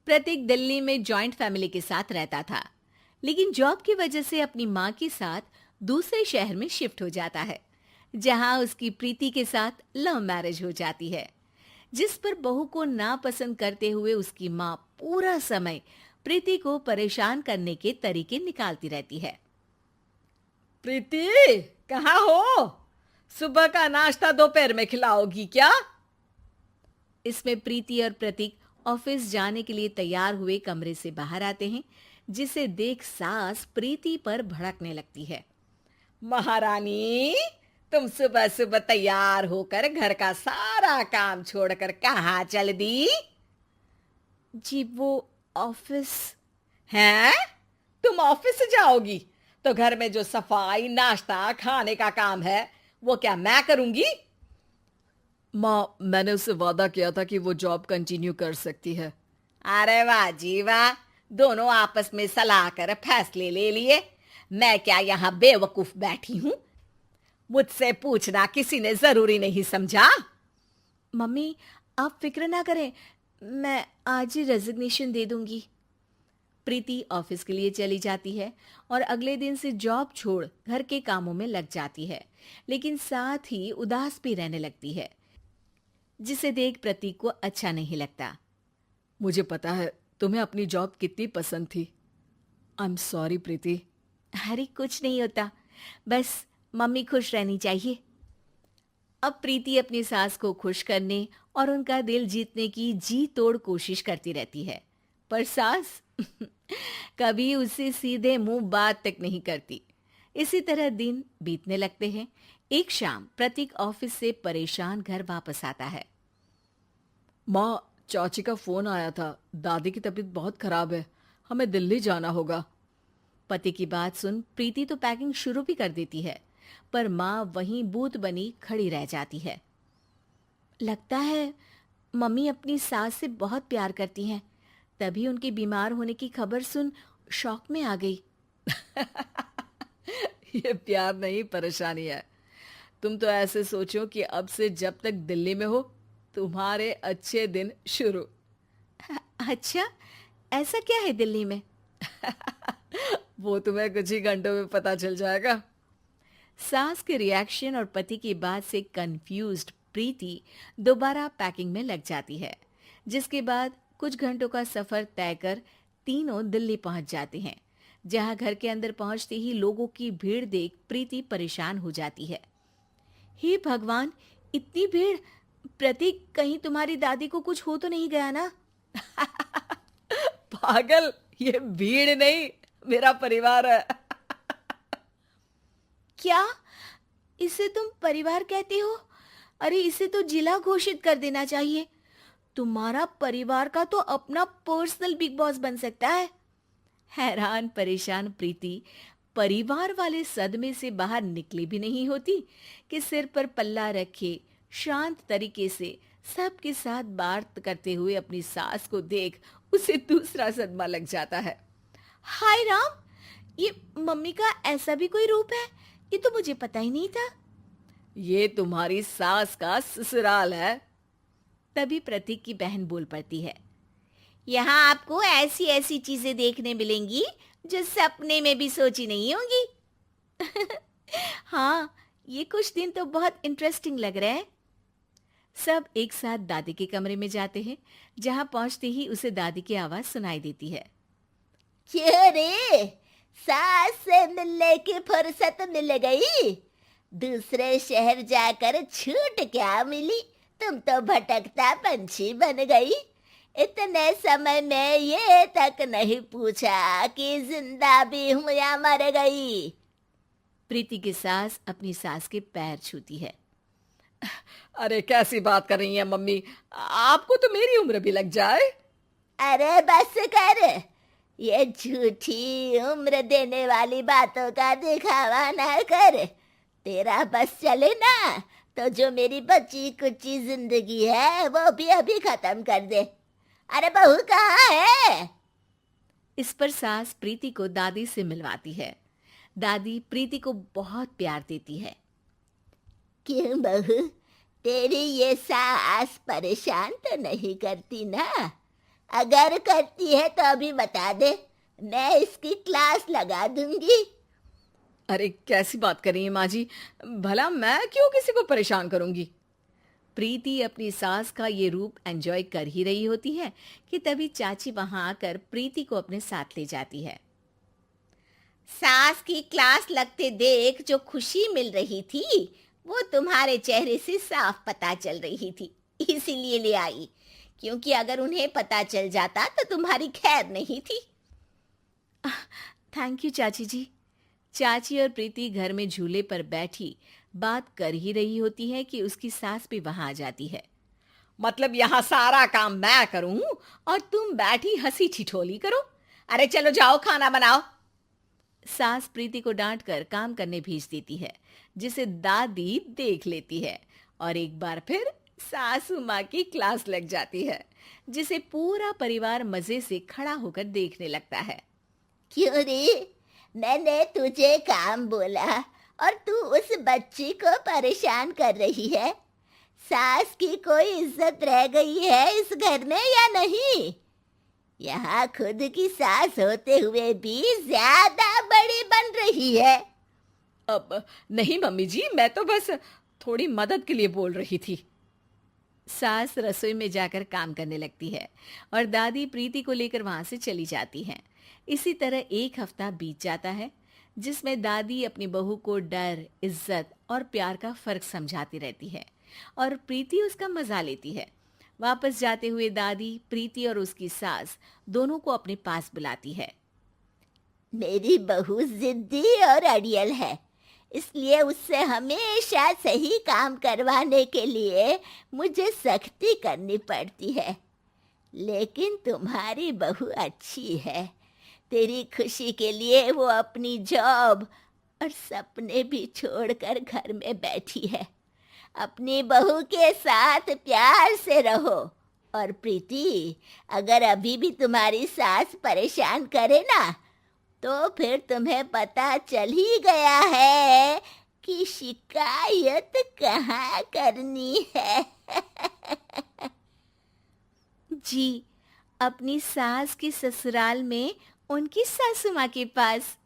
प्रतीक दिल्ली में joint family के साथ रहता था, लेकिन जॉब की वजह से अपनी माँ के साथ दूसरे शहर में शिफ्ट हो जाता है, जहाँ उसकी प्रीति के साथ लव मैरिज हो जाती है, जिस पर बहू को नापसंद करते हुए उसकी माँ पूरा समय प्रीति को परेशान करने के तरीके निकालती रहती है। प्रीति, कहाँ हो? सुबह का नाश्ता दोपहर में खिलाओगी क्या? इसमें प्रीति और प्रतीक ऑफिस जाने के लिए तैयार हुए कमरे से बाहर आते हैं, जिसे देख सास प्रीति पर भड़कने लगती है। महारानी, तुम सुबह सुबह तैयार होकर घर का सारा काम छोड़कर कहाँ चल दी? जी वो ऑफिस। हैं? तुम ऑफिस से जाओगी तो घर में जो सफाई, नाश्ता, खाने का काम है वो क्या मैं करूंगी? माँ, मैंने उससे वादा किया था कि वो जॉब कंटिन्यू कर सकती है। अरे वाह जी वाह, दोनों आपस में सलाह कर फैसले ले लिए। मैं क्या यहाँ बेवकूफ बैठी हूँ? मुझसे पूछना किसी ने जरूरी नहीं समझा? मम्मी, आप फिक्र ना करें, मैं आज ही रेजिग्नेशन दे दूंगी। प्रीति ऑफिस के लिए चली जाती है और अगले दिन से जॉब छोड़ घर के कामों में लग जाती है, लेकिन साथ ही उदास भी रहने लगती है, जिसे देख प्रतीक को अच्छा नहीं लगता। मुझे पता है तुम्हें अपनी जॉब कितनी पसंद थी। आई एम सॉरी प्रीति। अरे कुछ नहीं होता, बस मम्मी खुश रहनी चाहिए। अब प्रीति अपनी सास को खुश करने और उनका दिल जीतने की जी तोड़ कोशिश करती रहती है, पर सास कभी उससे सीधे मुंह बात तक नहीं करती। इसी तरह दिन बीतने लगते हैं। एक शाम प्रतीक ऑफिस से परेशान घर वापस आता है। माँ, चाची का फोन आया था। दादी की तबीयत बहुत खराब है, हमें दिल्ली जाना होगा। पति की बात सुन प्रीति तो पैकिंग शुरू भी कर देती है, पर माँ वहीं बूत बनी खड़ी रह जाती है। लगता है मम्मी अपनी सास से बहुत प्यार करती हैं, तभी उनके बीमार होने की खबर सुन शॉक में आ गई। ये प्यार नहीं, परेशानी है। तुम तो ऐसे सोचो कि अब से जब तक दिल्ली में हो तुम्हारे अच्छे दिन शुरू। अच्छा, ऐसा क्या है दिल्ली में? वो तुम्हें कुछ ही घंटों में पता चल जाएगा। सास के रिएक्शन और पति की बात से कंफ्यूज्ड प्रीति दोबारा पैकिंग में लग जाती है, जिसके बाद कुछ घंटों का सफर तय कर तीनों दिल्ली पहुंच जाते हैं, जहां घर के अंदर पहुंचते ही लोगों की भीड़ देख प्रीति परेशान हो जाती है। हे भगवान, इतनी भीड़! प्रतीक, कहीं तुम्हारी दादी को कुछ हो तो नहीं गया ना? पागल, ये भीड़ नहीं, मेरा परिवार है। क्या? इसे तुम परिवार कहते हो? अरे इसे तो जिला घोषित कर देना चाहिए। तुम्हारा परिवार का तो अपना पर्सनल बिग बॉस बन सकता है। हैरान परेशान प्रीति परिवार वाले सदमे से बाहर निकली भी नहीं होती कि सिर पर पल्ला रखे शांत तरीके से सबके साथ बात करते हुए अपनी सास को देख उसे दूसरा सदमा लग जाता है। हाय राम, ये मम्मी का ऐसा भी कोई रूप है? ये तो मुझे पता ही नहीं था। ये तुम्हारी सास का ससुराल है। तभी प्रतीक की बहन बोल पड़ती है। यहाँ आपको ऐसी ऐसी चीजें देखने मिलेंगी जो सपने में भी सोची नहीं होंगी। हाँ, ये कुछ दिन तो बहुत इंटरेस्टिंग लग रहे हैं। सब एक साथ दादी के कमरे में जाते हैं, जहां पहुंचते ही उसे दादी की आवाज सुनाई देती है। क्यों रे, सास से मिलने की फुर्सत मिल गई? दूसरे शहर जाकर छूट क्या मिली? तुम तो भटकता पंछी बन गई। इतने समय में ये तक नहीं पूछा कि जिंदा भी हूं या मर गई। प्रीति की सास अपनी सास के पैर छूती है। अरे कैसी बात कर रही है मम्मी, आपको तो मेरी उम्र भी लग जाए। अरे बस कर, ये झूठी उम्र देने वाली बातों का दिखावा ना कर। तेरा बस चले ना तो जो मेरी बची कुची जिंदगी है वो भी अभी खत्म कर दे। अरे बहू कहाँ है? इस पर सास प्रीति को दादी से मिलवाती है। दादी प्रीति को बहुत प्यार देती है। क्यों बहू, तेरी ये सास परेशान तो नहीं करती ना? अगर करती है तो अभी बता दे, मैं इसकी क्लास लगा दूंगी। अरे कैसी बात कर रही हैं माँ जी, भला मैं क्यों किसी को परेशान करूंगी। प्रीति अपनी सास का ये रूप एंजॉय कर ही रही होती है कि तभी चाची वहां आकर प्रीति को अपने साथ ले जाती है। सास की क्लास लगते देख जो खुशी मिल रही थी वो तुम्हारे चेहरे से साफ पता चल रही थी, इसीलिए ले आई, क्योंकि अगर उन्हें पता चल जाता तो तुम्हारी खैर नहीं थी। थैंक यू चाची जी। चाची और प्रीति घर में झूले पर बैठी बात कर ही रही होती है कि उसकी सास भी वहां आ जाती है। मतलब यहाँ सारा काम मैं करूं और तुम बैठी हंसी ठिठोली करो। अरे चलो जाओ खाना बनाओ। सास प्रीति को डांटकर काम करने भेज देती है, जिसे दादी देख लेती है और एक बार फिर सासू माँ की क्लास लग जाती है, जिसे पूरा परिवार मजे से खड़ा होकर देखने लगता है। क्यों रे, मैंने तुझे काम बोला और तू उस बच्ची को परेशान कर रही है। सास की कोई इज्जत रह गई है इस घर में या नहीं? यहाँ खुद की सास होते हुए भी ज्यादा बड़ी बन रही है। अब नहीं मम्मी जी, मैं तो बस थोड़ी मदद के लिए बोल रही थी। सास रसोई में जाकर काम करने लगती है और दादी प्रीति को लेकर वहां से चली जाती हैं। इसी तरह एक हफ्ता बीत जाता है, जिसमें दादी अपनी बहू को डर, इज्जत और प्यार का फर्क समझाती रहती है और प्रीति उसका मजा लेती है। वापस जाते हुए दादी प्रीति और उसकी सास दोनों को अपने पास बुलाती है। मेरी बहू जिद्दी और अड़ियल है, इसलिए उससे हमेशा सही काम करवाने के लिए मुझे सख्ती करनी पड़ती है। लेकिन तुम्हारी बहू अच्छी है, तेरी खुशी के लिए वो अपनी जॉब और सपने भी छोड़कर घर में बैठी है। अपनी बहू के साथ प्यार से रहो। और प्रीति, अगर अभी भी तुम्हारी सास परेशान करे ना, तो फिर तुम्हें पता चल ही गया है कि शिकायत कहाँ करनी है। जी, अपनी सास की ससुराल में उनकी सासू माँ के पास।